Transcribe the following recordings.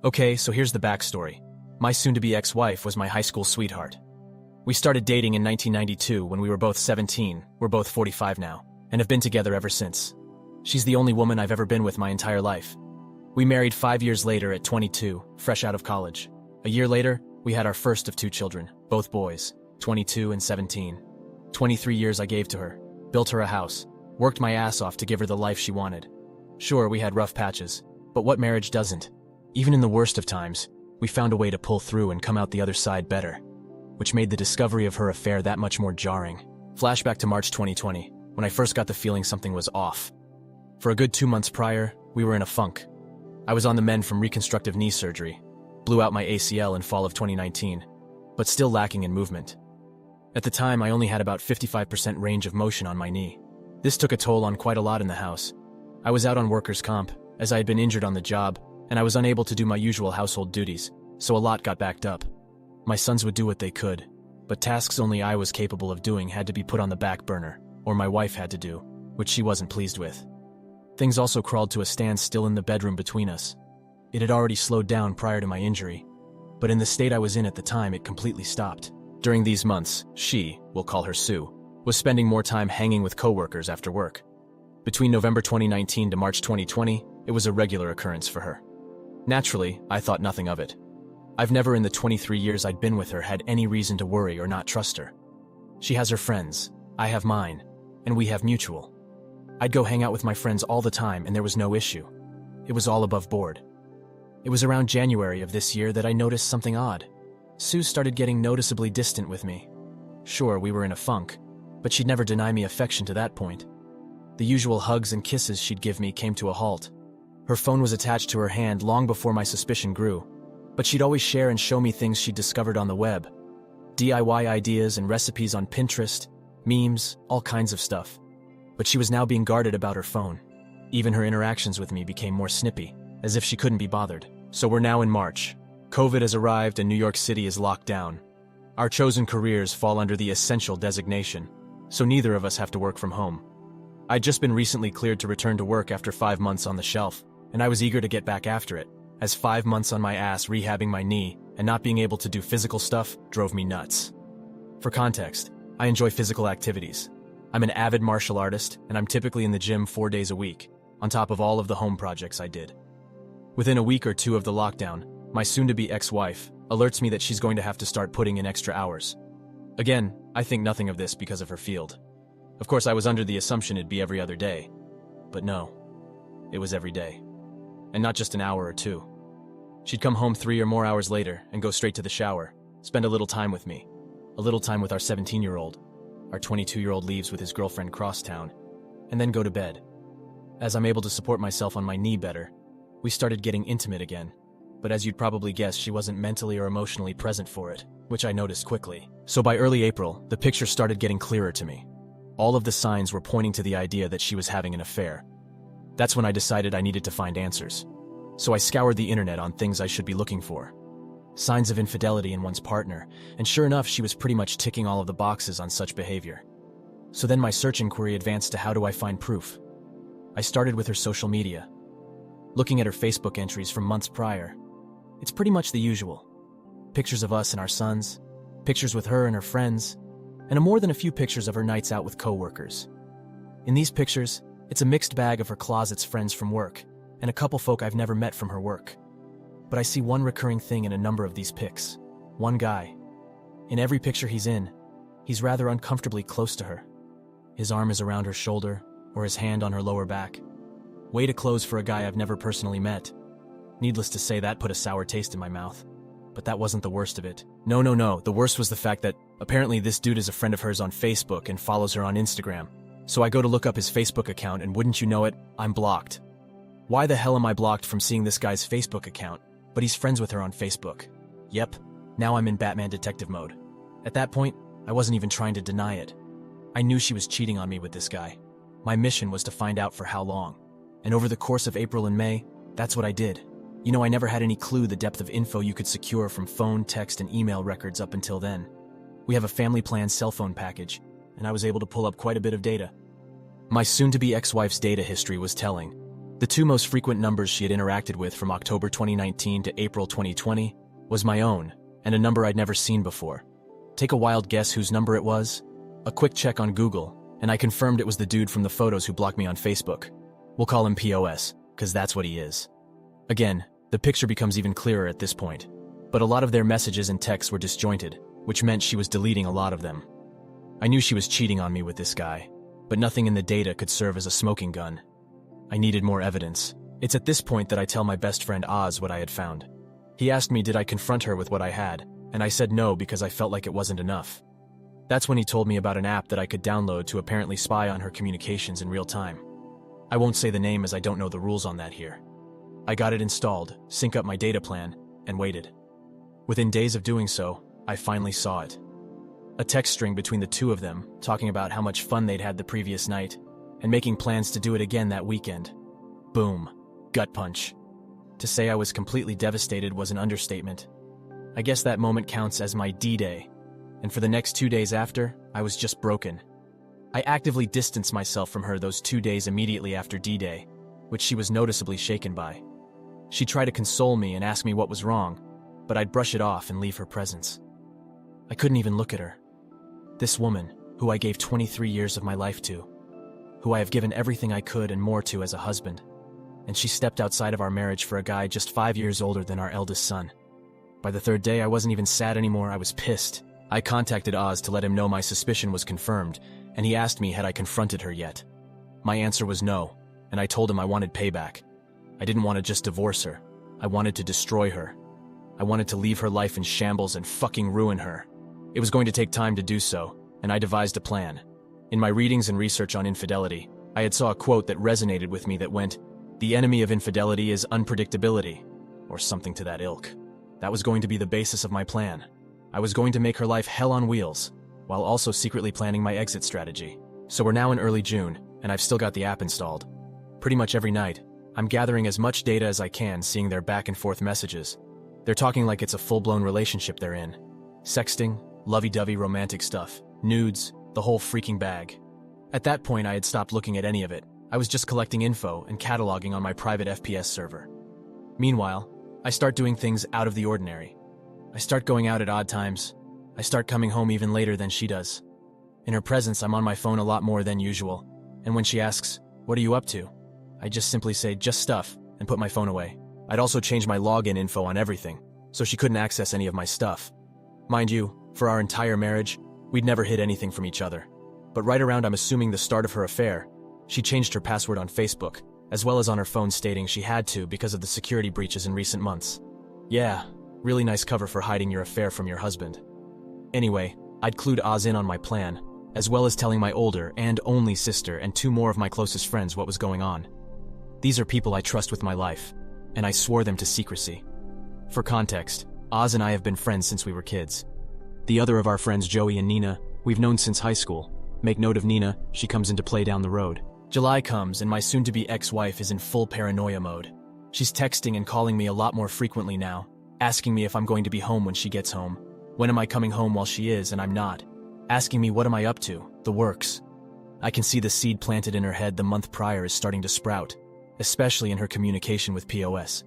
Okay, so here's the backstory. My soon-to-be ex-wife was my high school sweetheart. We started dating in 1992 when we were both 17, we're both 45 now, and have been together ever since. She's the only woman I've ever been with my entire life. We married 5 years later at 22, fresh out of college. A year later, we had our first of 2 children, both boys, 22 and 17. 23 years I gave to her, built her a house, worked my ass off to give her the life she wanted. Sure, we had rough patches, but what marriage doesn't? Even in the worst of times, we found a way to pull through and come out the other side better, which made the discovery of her affair that much more jarring. Flashback to March 2020, when I first got the feeling something was off. For a good 2 months prior, we were in a funk. I was on the mend from reconstructive knee surgery, blew out my ACL in fall of 2019, but still lacking in movement. At the time, I only had about 55% range of motion on my knee. This took a toll on quite a lot in the house. I was out on workers' comp, as I had been injured on the job, and I was unable to do my usual household duties, so a lot got backed up. My sons would do what they could, but tasks only I was capable of doing had to be put on the back burner, or my wife had to do, which she wasn't pleased with. Things also crawled to a standstill in the bedroom between us. It had already slowed down prior to my injury, but in the state I was in at the time, it completely stopped. During these months, she, we'll call her Sue, was spending more time hanging with coworkers after work. Between November 2019 to March 2020, it was a regular occurrence for her. Naturally, I thought nothing of it. I've never in the 23 years I'd been with her had any reason to worry or not trust her. She has her friends, I have mine, and we have mutual. I'd go hang out with my friends all the time and there was no issue. It was all above board. It was around January of this year that I noticed something odd. Sue started getting noticeably distant with me. Sure, we were in a funk, but she'd never deny me affection to that point. The usual hugs and kisses she'd give me came to a halt. Her phone was attached to her hand long before my suspicion grew, but she'd always share and show me things she'd discovered on the web. DIY ideas and recipes on Pinterest, memes, all kinds of stuff. But she was now being guarded about her phone. Even her interactions with me became more snippy, as if she couldn't be bothered. So we're now in March. COVID has arrived and New York City is locked down. Our chosen careers fall under the essential designation, so neither of us have to work from home. I'd just been recently cleared to return to work after 5 months on the shelf, and I was eager to get back after it, as 5 months on my ass rehabbing my knee and not being able to do physical stuff drove me nuts. For context, I enjoy physical activities. I'm an avid martial artist, and I'm typically in the gym 4 days a week, on top of all of the home projects I did. Within a week or two of the lockdown, my soon-to-be ex-wife alerts me that she's going to have to start putting in extra hours. Again, I think nothing of this because of her field. Of course, I was under the assumption it'd be every other day. But no, it was every day. And not just an hour or two. She'd come home 3 or more hours later and go straight to the shower, spend a little time with me, a little time with our 17-year-old. Our 22-year-old leaves with his girlfriend crosstown, and then go to bed. As I'm able to support myself on my knee better, we started getting intimate again. But as you'd probably guess, she wasn't mentally or emotionally present for it, which I noticed quickly. So by early April, the picture started getting clearer to me. All of the signs were pointing to the idea that she was having an affair. That's when I decided I needed to find answers. So I scoured the internet on things I should be looking for. Signs of infidelity in one's partner, and sure enough, she was pretty much ticking all of the boxes on such behavior. So then my search inquiry advanced to how do I find proof? I started with her social media. Looking at her Facebook entries from months prior, it's pretty much the usual. Pictures of us and our sons, pictures with her and her friends, and more than a few pictures of her nights out with coworkers. In these pictures, it's a mixed bag of her closet's friends from work, and a couple folk I've never met from her work. But I see one recurring thing in a number of these pics. One guy. In every picture he's in, he's rather uncomfortably close to her. His arm is around her shoulder, or his hand on her lower back. Way to close for a guy I've never personally met. Needless to say, that put a sour taste in my mouth. But that wasn't the worst of it. No. The worst was the fact that apparently this dude is a friend of hers on Facebook and follows her on Instagram. So I go to look up his Facebook account, and wouldn't you know it, I'm blocked. Why the hell am I blocked from seeing this guy's Facebook account? But he's friends with her on Facebook. Yep, now I'm in Batman detective mode. At that point, I wasn't even trying to deny it. I knew she was cheating on me with this guy. My mission was to find out for how long. And over the course of April and May, that's what I did. You know, I never had any clue the depth of info you could secure from phone, text, and email records up until then. We have a family plan cell phone package, and I was able to pull up quite a bit of data. My soon-to-be ex-wife's data history was telling. The two most frequent numbers she had interacted with from October 2019 to April 2020 was my own and a number I'd never seen before. Take a wild guess whose number it was? A quick check on Google, and I confirmed it was the dude from the photos who blocked me on Facebook. We'll call him POS, because that's what he is. Again, the picture becomes even clearer at this point, but a lot of their messages and texts were disjointed, which meant she was deleting a lot of them. I knew she was cheating on me with this guy, but nothing in the data could serve as a smoking gun. I needed more evidence. It's at this point that I tell my best friend Oz what I had found. He asked me did I confront her with what I had, and I said no because I felt like it wasn't enough. That's when he told me about an app that I could download to apparently spy on her communications in real time. I won't say the name as I don't know the rules on that here. I got it installed, sync up my data plan, and waited. Within days of doing so, I finally saw it. A text string between the two of them, talking about how much fun they'd had the previous night, and making plans to do it again that weekend. Boom. Gut punch. To say I was completely devastated was an understatement. I guess that moment counts as my D-Day, and for the next 2 days after, I was just broken. I actively distanced myself from her those 2 days immediately after D-Day, which she was noticeably shaken by. She'd try to console me and ask me what was wrong, but I'd brush it off and leave her presence. I couldn't even look at her. This woman, who I gave 23 years of my life to, who I have given everything I could and more to as a husband, and she stepped outside of our marriage for a guy just 5 years older than our eldest son. By the third day, I wasn't even sad anymore, I was pissed. I contacted Oz to let him know my suspicion was confirmed, and he asked me had I confronted her yet. My answer was no, and I told him I wanted payback. I didn't want to just divorce her. I wanted to destroy her. I wanted to leave her life in shambles and fucking ruin her. It was going to take time to do so, and I devised a plan. In my readings and research on infidelity, I had saw a quote that resonated with me that went, "The enemy of infidelity is unpredictability," or something to that ilk. That was going to be the basis of my plan. I was going to make her life hell on wheels, while also secretly planning my exit strategy. So we're now in early June, and I've still got the app installed. Pretty much every night, I'm gathering as much data as I can, seeing their back and forth messages. They're talking like it's a full-blown relationship they're in. Sexting, lovey-dovey romantic stuff, nudes, the whole freaking bag. At that point, I had stopped looking at any of it. I was just collecting info and cataloging on my private FPS server. Meanwhile, I start doing things out of the ordinary. I start going out at odd times. I start coming home even later than she does. In her presence, I'm on my phone a lot more than usual, and when she asks, "What are you up to?" I just simply say, "Just stuff," and put my phone away. I'd also change my login info on everything, so she couldn't access any of my stuff. Mind you, for our entire marriage, we'd never hid anything from each other. But right around I'm assuming the start of her affair, she changed her password on Facebook, as well as on her phone, stating she had to because of the security breaches in recent months. Yeah, really nice cover for hiding your affair from your husband. Anyway, I'd clued Oz in on my plan, as well as telling my older and only sister and 2 more of my closest friends what was going on. These are people I trust with my life, and I swore them to secrecy. For context, Oz and I have been friends since we were kids. The other of our friends, Joey and Nina, we've known since high school. Make note of Nina, she comes into play down the road. July comes and my soon-to-be ex-wife is in full paranoia mode. She's texting and calling me a lot more frequently now, asking me if I'm going to be home when she gets home. When am I coming home while she is and I'm not? Asking me what am I up to, the works. I can see the seed planted in her head the month prior is starting to sprout, especially in her communication with POS.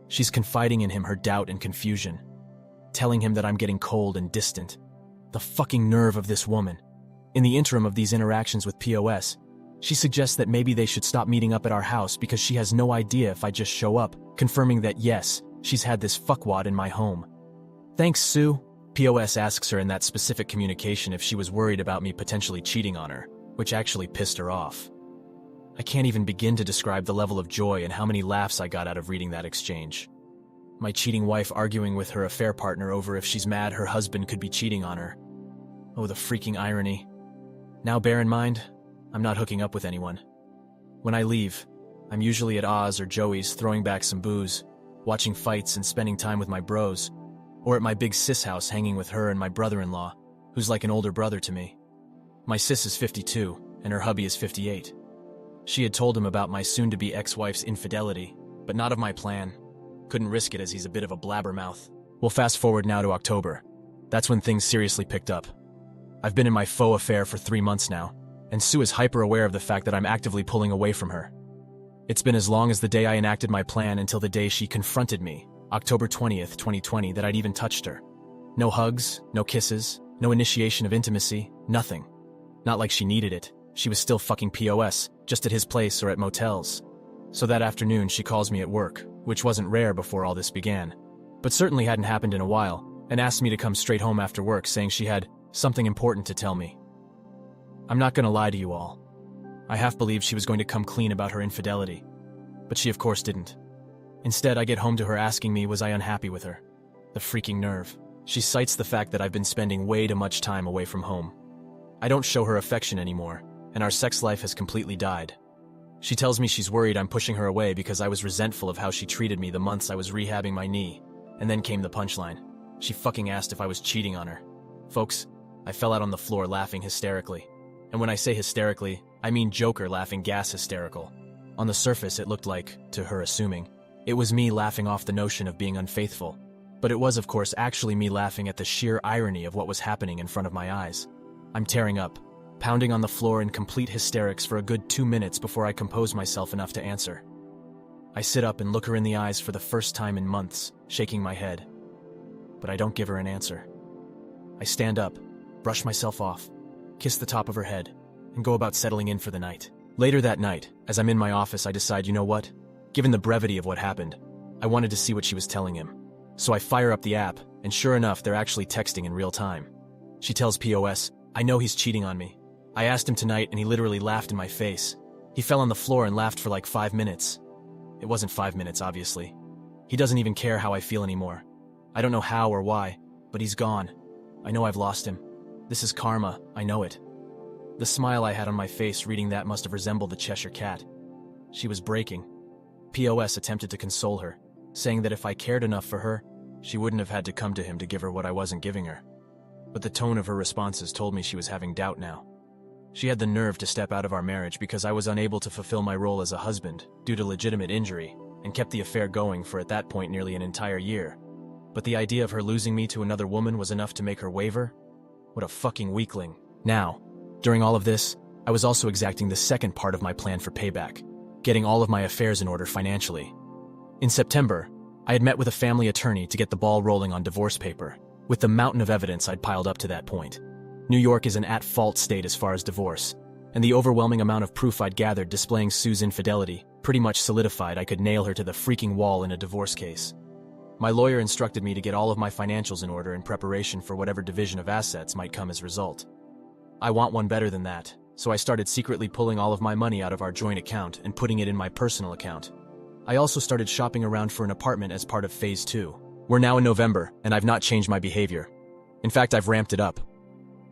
She's confiding in him her doubt and confusion, telling him that I'm getting cold and distant. The fucking nerve of this woman. In the interim of these interactions with POS, she suggests that maybe they should stop meeting up at our house because she has no idea if I just show up, confirming that yes, she's had this fuckwad in my home. Thanks, Sue. POS asks her in that specific communication if she was worried about me potentially cheating on her, which actually pissed her off. I can't even begin to describe the level of joy and how many laughs I got out of reading that exchange. My cheating wife arguing with her affair partner over if she's mad her husband could be cheating on her. Oh, the freaking irony. Now bear in mind, I'm not hooking up with anyone. When I leave, I'm usually at Oz or Joey's throwing back some booze, watching fights and spending time with my bros, or at my big sis house hanging with her and my brother-in-law, who's like an older brother to me. My sis is 52, and her hubby is 58. She had told him about my soon-to-be ex-wife's infidelity, but not of my plan. Couldn't risk it as he's a bit of a blabbermouth. We'll fast forward now to October. That's when things seriously picked up. I've been in my faux affair for 3 months now, and Sue is hyper-aware of the fact that I'm actively pulling away from her. It's been as long as the day I enacted my plan until the day she confronted me, October 20th, 2020, that I'd even touched her. No hugs, no kisses, no initiation of intimacy, nothing. Not like she needed it. She was still fucking POS, just at his place or at motels. So that afternoon she calls me at work, which wasn't rare before all this began, but certainly hadn't happened in a while, and asked me to come straight home after work, saying she had something important to tell me. I'm not gonna lie to you all. I half believed she was going to come clean about her infidelity, but she of course didn't. Instead, I get home to her asking me was I unhappy with her. The freaking nerve. She cites the fact that I've been spending way too much time away from home. I don't show her affection anymore, and our sex life has completely died. She tells me she's worried I'm pushing her away because I was resentful of how she treated me the months I was rehabbing my knee, and then came the punchline. She fucking asked if I was cheating on her. Folks, I fell out on the floor laughing hysterically. And when I say hysterically, I mean Joker laughing gas hysterical. On the surface, it looked like, to her assuming, it was me laughing off the notion of being unfaithful. But it was, of course, actually me laughing at the sheer irony of what was happening in front of my eyes. I'm tearing up, pounding on the floor in complete hysterics for a good 2 minutes before I compose myself enough to answer. I sit up and look her in the eyes for the first time in months, shaking my head. But I don't give her an answer. I stand up, brush myself off, kiss the top of her head, and go about settling in for the night. Later that night, as I'm in my office, I decide, you know what? Given the brevity of what happened, I wanted to see what she was telling him. So I fire up the app, and sure enough, they're actually texting in real time. She tells POS, I know he's cheating on me. I asked him tonight and he literally laughed in my face. He fell on the floor and laughed for like 5 minutes. It wasn't 5 minutes, obviously. He doesn't even care how I feel anymore. I don't know how or why, but he's gone. I know I've lost him. This is karma, I know it. The smile I had on my face reading that must have resembled the Cheshire Cat. She was breaking. POS attempted to console her, saying that if I cared enough for her, she wouldn't have had to come to him to give her what I wasn't giving her. But the tone of her responses told me she was having doubt now. She had the nerve to step out of our marriage because I was unable to fulfill my role as a husband due to legitimate injury, and kept the affair going for at that point nearly an entire year. But the idea of her losing me to another woman was enough to make her waver? What a fucking weakling. Now, during all of this, I was also exacting the second part of my plan for payback, getting all of my affairs in order financially. In September, I had met with a family attorney to get the ball rolling on divorce paper, with the mountain of evidence I'd piled up to that point. New York is an at-fault state as far as divorce, and the overwhelming amount of proof I'd gathered displaying Sue's infidelity pretty much solidified I could nail her to the freaking wall in a divorce case. My lawyer instructed me to get all of my financials in order in preparation for whatever division of assets might come as a result. I want one better than that, so I started secretly pulling all of my money out of our joint account and putting it in my personal account. I also started shopping around for an apartment as part of Phase 2. We're now in November, and I've not changed my behavior. In fact, I've ramped it up.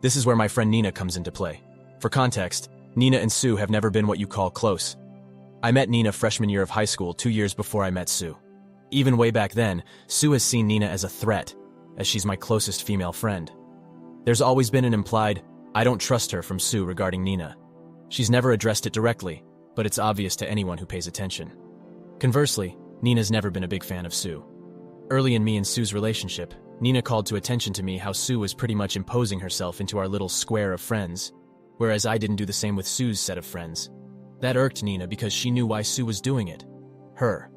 This is where my friend Nina comes into play. For context, Nina and Sue have never been what you call close. I met Nina freshman year of high school 2 years before I met Sue. Even way back then, Sue has seen Nina as a threat, as she's my closest female friend. There's always been an implied, I don't trust her from Sue regarding Nina. She's never addressed it directly, but it's obvious to anyone who pays attention. Conversely, Nina's never been a big fan of Sue. Early in me and Sue's relationship, Nina called to attention to me how Sue was pretty much imposing herself into our little square of friends, whereas I didn't do the same with Sue's set of friends. That irked Nina because she knew why Sue was doing it. Her.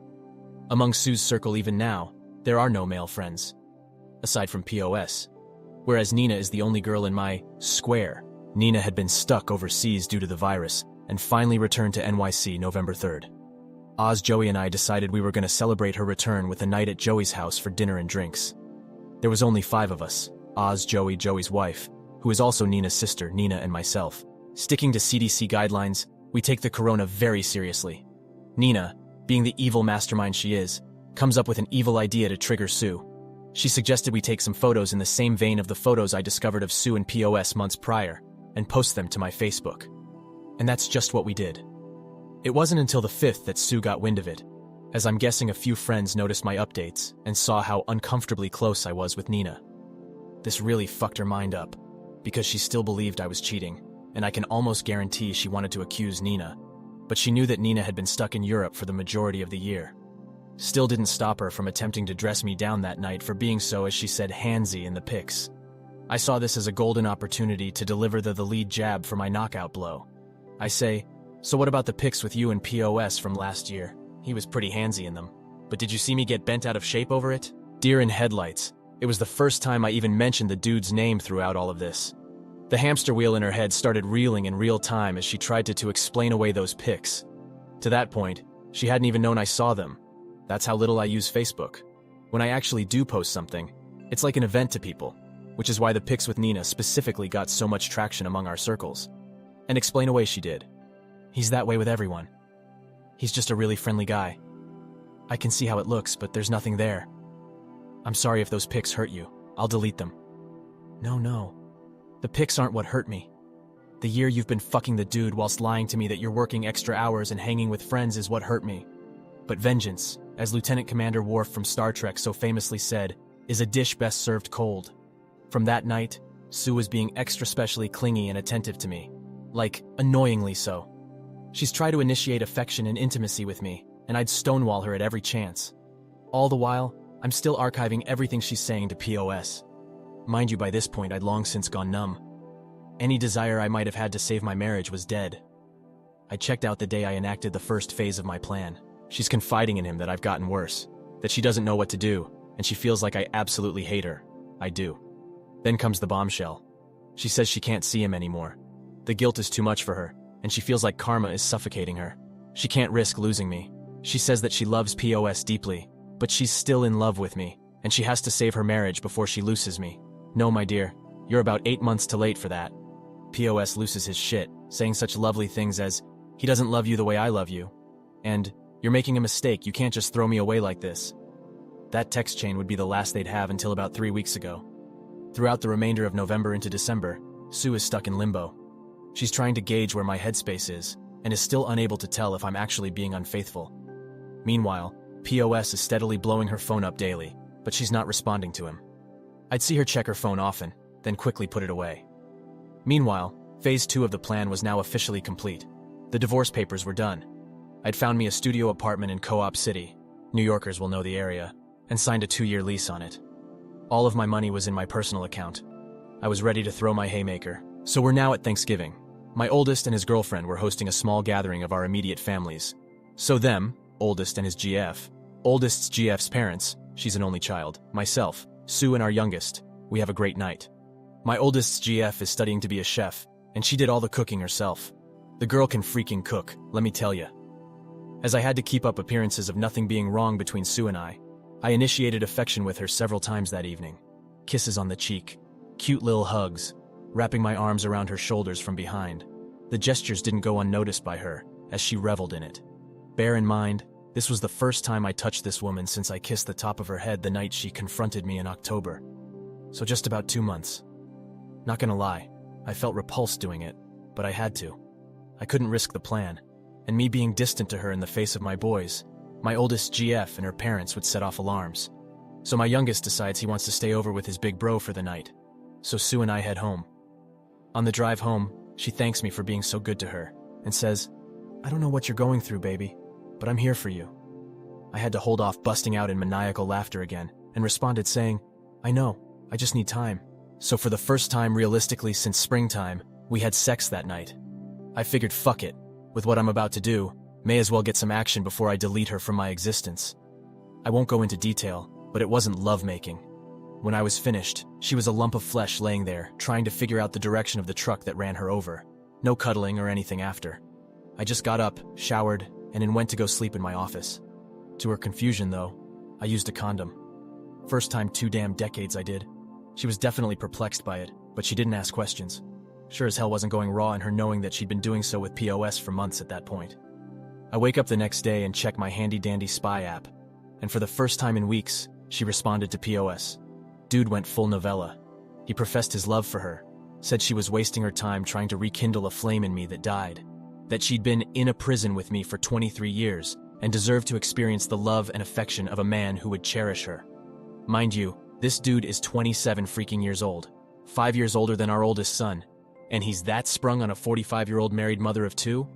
Among Sue's circle even now, there are no male friends, aside from POS. Whereas Nina is the only girl in my square. Nina had been stuck overseas due to the virus and finally returned to NYC November 3rd. Oz, Joey, and I decided we were going to celebrate her return with a night at Joey's house for dinner and drinks. There was only 5 of us, Oz, Joey, Joey's wife, who is also Nina's sister, Nina, and myself. Sticking to CDC guidelines, we take the corona very seriously. Nina, being the evil mastermind she is, comes up with an evil idea to trigger Sue. She suggested we take some photos in the same vein of the photos I discovered of Sue and POS months prior, and post them to my Facebook. And that's just what we did. It wasn't until the 5th that Sue got wind of it, as I'm guessing a few friends noticed my updates and saw how uncomfortably close I was with Nina. This really fucked her mind up, because she still believed I was cheating, and I can almost guarantee she wanted to accuse Nina, but she knew that Nina had been stuck in Europe for the majority of the year. Still didn't stop her from attempting to dress me down that night for being so, as she said, handsy in the pics. I saw this as a golden opportunity to deliver the lead jab for my knockout blow. I say, So what about the pics with you and POS from last year? He was pretty handsy in them. But did you see me get bent out of shape over it? Deer in headlights. It was the first time I even mentioned the dude's name throughout all of this. The hamster wheel in her head started reeling in real time as she tried to explain away those pics. To that point, she hadn't even known I saw them. That's how little I use Facebook. When I actually do post something, it's like an event to people, which is why the pics with Nina specifically got so much traction among our circles. And explain away she did. He's that way with everyone. He's just a really friendly guy. I can see how it looks, but there's nothing there. I'm sorry if those pics hurt you. I'll delete them. No. The pics aren't what hurt me. The year you've been fucking the dude whilst lying to me that you're working extra hours and hanging with friends is what hurt me. But vengeance, as Lieutenant Commander Worf from Star Trek so famously said, is a dish best served cold. From that night, Sue was being extra specially clingy and attentive to me. Like, annoyingly so. She's tried to initiate affection and intimacy with me, and I'd stonewall her at every chance. All the while, I'm still archiving everything she's saying to POS. Mind you, by this point, I'd long since gone numb. Any desire I might have had to save my marriage was dead. I checked out the day I enacted the first phase of my plan. She's confiding in him that I've gotten worse, that she doesn't know what to do, and she feels like I absolutely hate her. I do. Then comes the bombshell. She says she can't see him anymore. The guilt is too much for her, and she feels like karma is suffocating her. She can't risk losing me. She says that she loves POS deeply, but she's still in love with me, and she has to save her marriage before she loses me. No, my dear, you're about 8 months too late for that. POS loses his shit, saying such lovely things as, he doesn't love you the way I love you, and, you're making a mistake, you can't just throw me away like this. That text chain would be the last they'd have until about 3 weeks ago. Throughout the remainder of November into December, Sue is stuck in limbo. She's trying to gauge where my headspace is, and is still unable to tell if I'm actually being unfaithful. Meanwhile, POS is steadily blowing her phone up daily, but she's not responding to him. I'd see her check her phone often, then quickly put it away. Meanwhile, phase 2 of the plan was now officially complete. The divorce papers were done. I'd found me a studio apartment in Co-op City, New Yorkers will know the area, and signed a 2-year lease on it. All of my money was in my personal account. I was ready to throw my haymaker. So we're now at Thanksgiving. My oldest and his girlfriend were hosting a small gathering of our immediate families. So them, oldest and his GF, oldest's GF's parents, she's an only child, myself, Sue and our youngest, we have a great night. My oldest's GF is studying to be a chef, and she did all the cooking herself. The girl can freaking cook, let me tell ya. As I had to keep up appearances of nothing being wrong between Sue and I initiated affection with her several times that evening. Kisses on the cheek, cute little hugs, wrapping my arms around her shoulders from behind. The gestures didn't go unnoticed by her, as she reveled in it. Bear in mind, this was the first time I touched this woman since I kissed the top of her head the night she confronted me in October. So just about 2 months. Not gonna lie, I felt repulsed doing it, but I had to. I couldn't risk the plan, and me being distant to her in the face of my boys, my oldest GF and her parents would set off alarms. So my youngest decides he wants to stay over with his big bro for the night. So Sue and I head home. On the drive home, she thanks me for being so good to her, and says, I don't know what you're going through, baby, but I'm here for you. I had to hold off busting out in maniacal laughter again, and responded saying, I know, I just need time. So for the first time realistically since springtime, we had sex that night. I figured fuck it, with what I'm about to do, may as well get some action before I delete her from my existence. I won't go into detail, but it wasn't lovemaking. When I was finished, she was a lump of flesh laying there, trying to figure out the direction of the truck that ran her over. No cuddling or anything after. I just got up, showered, and then went to go sleep in my office. To her confusion, though, I used a condom. First time 2 damn decades I did. She was definitely perplexed by it, but she didn't ask questions. Sure as hell wasn't going raw in her knowing that she'd been doing so with POS for months at that point. I wake up the next day and check my handy-dandy spy app, and for the first time in weeks, she responded to POS. Dude went full novella. He professed his love for her, said she was wasting her time trying to rekindle a flame in me that died, that she'd been in a prison with me for 23 years and deserved to experience the love and affection of a man who would cherish her. Mind you, this dude is 27 freaking years old, 5 years older than our oldest son, and he's that sprung on a 45-year-old married mother of 2?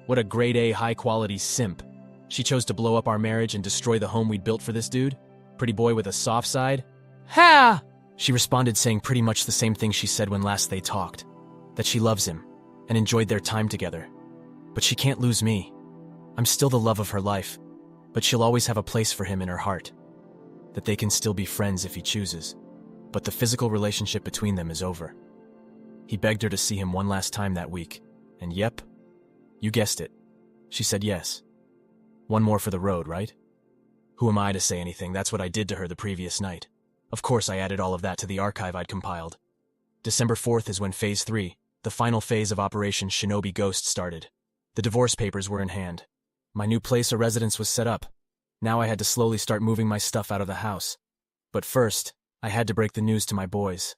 What a grade A high-quality simp. She chose to blow up our marriage and destroy the home we'd built for this dude? Pretty boy with a soft side? Ha! She responded saying pretty much the same thing she said when last they talked, that she loves him and enjoyed their time together. But she can't lose me. I'm still the love of her life, but she'll always have a place for him in her heart. That they can still be friends if he chooses, but the physical relationship between them is over. He begged her to see him one last time that week, and yep, you guessed it. She said yes. One more for the road, right? Who am I to say anything? That's what I did to her the previous night. Of course I added all of that to the archive I'd compiled. December 4th is when Phase 3, the final phase of Operation Shinobi Ghost, started. The divorce papers were in hand. My new place of residence was set up. Now I had to slowly start moving my stuff out of the house. But first, I had to break the news to my boys.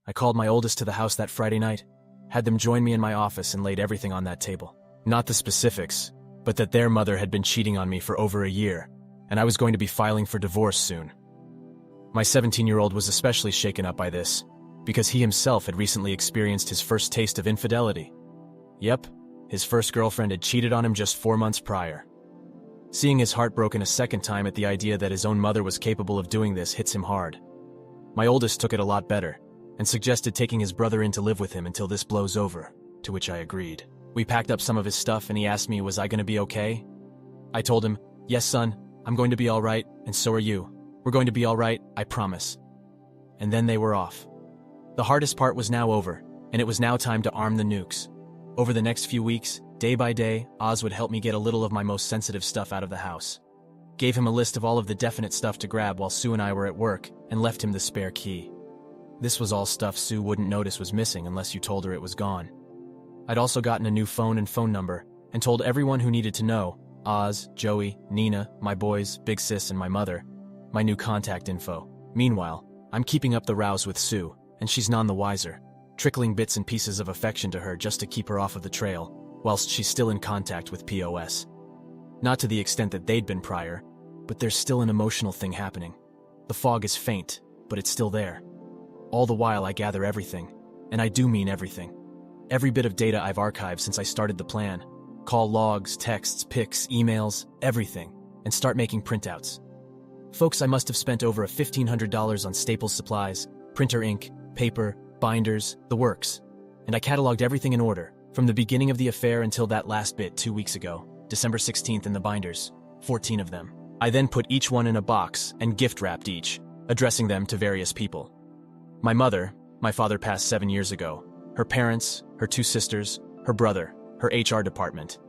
I called my oldest to the house that Friday night, had them join me in my office and laid everything on that table. Not the specifics, but that their mother had been cheating on me for over a year, and I was going to be filing for divorce soon. My 17-year-old was especially shaken up by this, because he himself had recently experienced his first taste of infidelity. Yep, his first girlfriend had cheated on him just 4 months prior. Seeing his heart broken a second time at the idea that his own mother was capable of doing this hits him hard. My oldest took it a lot better, and suggested taking his brother in to live with him until this blows over, to which I agreed. We packed up some of his stuff and he asked me was I going to be okay? I told him, yes son, I'm going to be alright, and so are you. We're going to be alright, I promise. And then they were off. The hardest part was now over, and it was now time to arm the nukes. Over the next few weeks, day by day, Oz would help me get a little of my most sensitive stuff out of the house. Gave him a list of all of the definite stuff to grab while Sue and I were at work, and left him the spare key. This was all stuff Sue wouldn't notice was missing unless you told her it was gone. I'd also gotten a new phone and phone number, and told everyone who needed to know, Oz, Joey, Nina, my boys, Big Sis, and my mother, my new contact info. Meanwhile, I'm keeping up the rows with Sue, and she's none the wiser, trickling bits and pieces of affection to her just to keep her off of the trail, whilst she's still in contact with POS. Not to the extent that they'd been prior, but there's still an emotional thing happening. The fog is faint, but it's still there. All the while I gather everything, and I do mean everything. Every bit of data I've archived since I started the plan. Call logs, texts, pics, emails, everything, and start making printouts. Folks, I must have spent over $1,500 on Staples supplies, printer ink, paper, binders, the works. And I cataloged everything in order, from the beginning of the affair until that last bit 2 weeks ago, December 16th in the binders, 14 of them. I then put each one in a box and gift-wrapped each, addressing them to various people. My mother, my father passed 7 years ago, her parents, her 2 sisters, her brother, her HR department.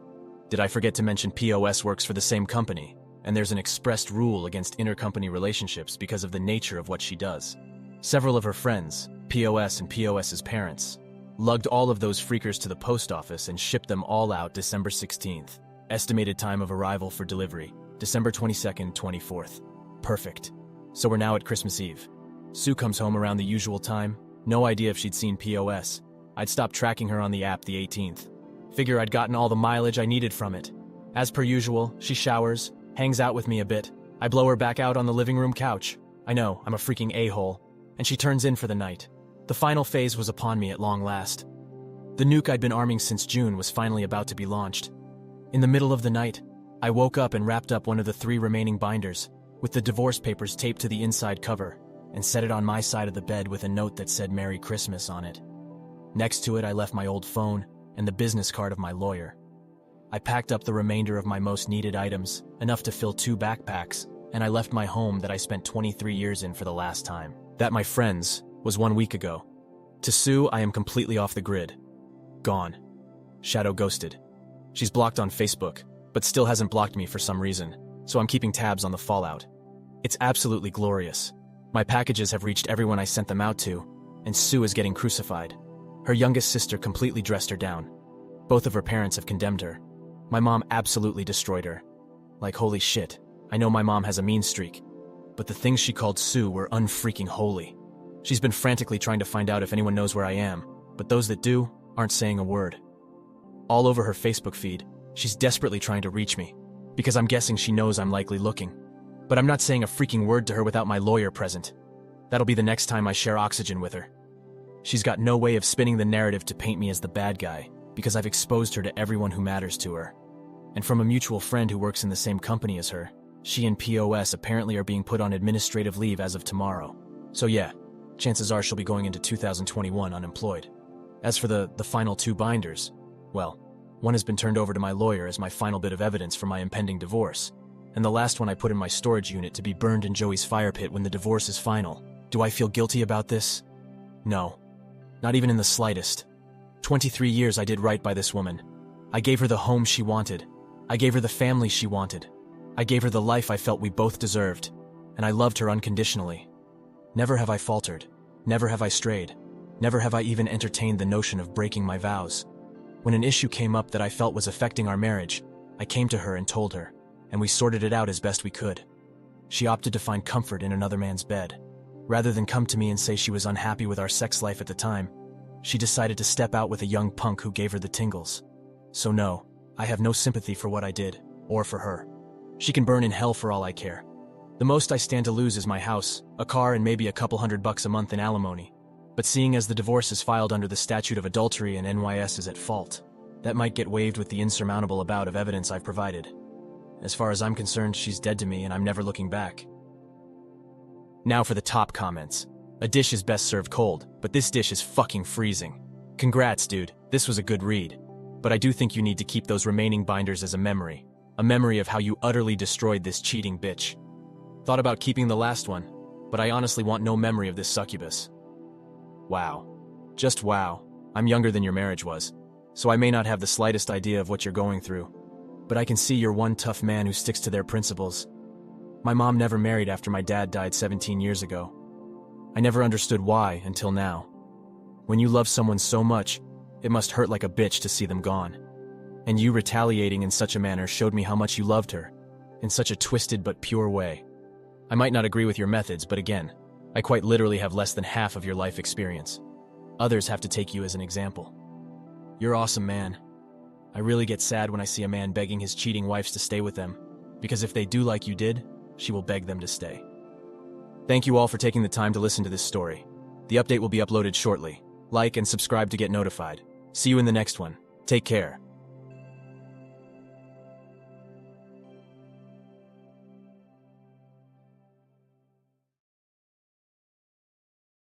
Did I forget to mention POS works for the same company, and there's an expressed rule against intercompany relationships because of the nature of what she does. Several of her friends, POS and POS's parents, lugged all of those freakers to the post office and shipped them all out December 16th. Estimated time of arrival for delivery, December 22nd, 24th. Perfect. So we're now at Christmas Eve. Sue comes home around the usual time, no idea if she'd seen POS. I'd stopped tracking her on the app the 18th. Figure I'd gotten all the mileage I needed from it. As per usual, she showers, hangs out with me a bit. I blow her back out on the living room couch. I know, I'm a freaking a-hole. And she turns in for the night. The final phase was upon me at long last. The nuke I'd been arming since June was finally about to be launched. In the middle of the night, I woke up and wrapped up one of the 3 remaining binders, with the divorce papers taped to the inside cover, and set it on my side of the bed with a note that said Merry Christmas on it. Next to it, I left my old phone and the business card of my lawyer. I packed up the remainder of my most needed items, enough to fill 2 backpacks, and I left my home that I spent 23 years in for the last time. That, my friends, was 1 week ago. To Sue, I am completely off the grid. Gone. Shadow ghosted. She's blocked on Facebook, but still hasn't blocked me for some reason, so I'm keeping tabs on the fallout. It's absolutely glorious. My packages have reached everyone I sent them out to, and Sue is getting crucified. Her youngest sister completely dressed her down. Both of her parents have condemned her. My mom absolutely destroyed her. Like, holy shit, I know my mom has a mean streak, but the things she called Sue were unfreaking holy. She's been frantically trying to find out if anyone knows where I am, but those that do aren't saying a word. All over her Facebook feed, she's desperately trying to reach me, because I'm guessing she knows I'm likely looking. But I'm not saying a freaking word to her without my lawyer present. That'll be the next time I share oxygen with her. She's got no way of spinning the narrative to paint me as the bad guy, because I've exposed her to everyone who matters to her. And from a mutual friend who works in the same company as her, she and POS apparently are being put on administrative leave as of tomorrow. So yeah, chances are she'll be going into 2021 unemployed. As for the final 2 binders, well, One has been turned over to my lawyer as my final bit of evidence for my impending divorce, and the last one I put in my storage unit to be burned in Joey's fire pit when the divorce is final. Do I feel guilty about this? No. Not even in the slightest. 23 years I did right by this woman. I gave her the home she wanted. I gave her the family she wanted. I gave her the life I felt we both deserved, and I loved her unconditionally. Never have I faltered. Never have I strayed. Never have I even entertained the notion of breaking my vows. When an issue came up that I felt was affecting our marriage, I came to her and told her, and we sorted it out as best we could. She opted to find comfort in another man's bed. Rather than come to me and say she was unhappy with our sex life at the time, she decided to step out with a young punk who gave her the tingles. So no, I have no sympathy for what I did, or for her. She can burn in hell for all I care. The most I stand to lose is my house, a car, and maybe a couple $100 a month in alimony. But seeing as the divorce is filed under the statute of adultery and NYS is at fault, that might get waived with the insurmountable amount of evidence I've provided. As far as I'm concerned, she's dead to me and I'm never looking back. Now for the top comments. A dish is best served cold, but this dish is fucking freezing. Congrats, dude. This was a good read. But I do think you need to keep those remaining binders as a memory of how you utterly destroyed this cheating bitch. Thought about keeping the last one, but I honestly want no memory of this succubus. Wow. Just wow. I'm younger than your marriage was, so I may not have the slightest idea of what you're going through. But I can see you're one tough man who sticks to their principles. My mom never married after my dad died 17 years ago. I never understood why until now. When you love someone so much, it must hurt like a bitch to see them gone. And you retaliating in such a manner showed me how much you loved her, in such a twisted but pure way. I might not agree with your methods, but again, I quite literally have less than half of your life experience. Others have to take you as an example. You're awesome, man. I really get sad when I see a man begging his cheating wives to stay with them, because if they do like you did, she will beg them to stay. Thank you all for taking the time to listen to this story. The update will be uploaded shortly. Like and subscribe to get notified. See you in the next one. Take care.